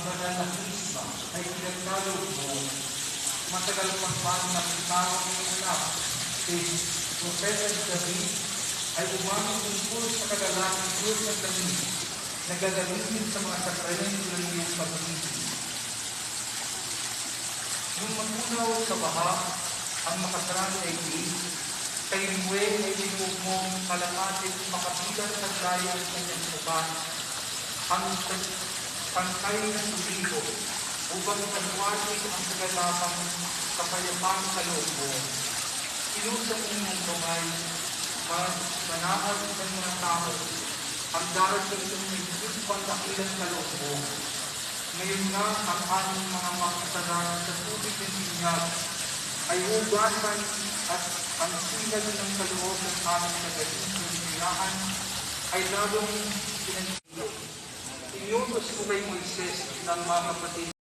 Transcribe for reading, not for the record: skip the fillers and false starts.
banal na Krisma ay pinagkaloob mo. Matagal pang bago na pinarang ng anak, si Propeta David ay umaming tungkol sa kadalangang Diyos ng langit, nagagalitin sa mga sakramento ng iyong pag-ibig. Nung magunaw sa baha ang makasarang daigdig, kay Rimwe ay linuog mong kalakatin makabilang sa daya ng kanyang sukat, ang pantay na suliho, upang ipagwasin ang kagalapang kapayapang sa loob mo. Ilusang inyong kamay, manahag ng mga tao, ang darating ng higit pang dakilang sa loob mo. Ngayon nga ang aming mga makasalanan sa tubig ng binyag ay hugasan at ang sigal ng kaloob ng aming nagaling ng binahan ay lalong pinagpilo. Inutos ko kay Moises ng mga kapatid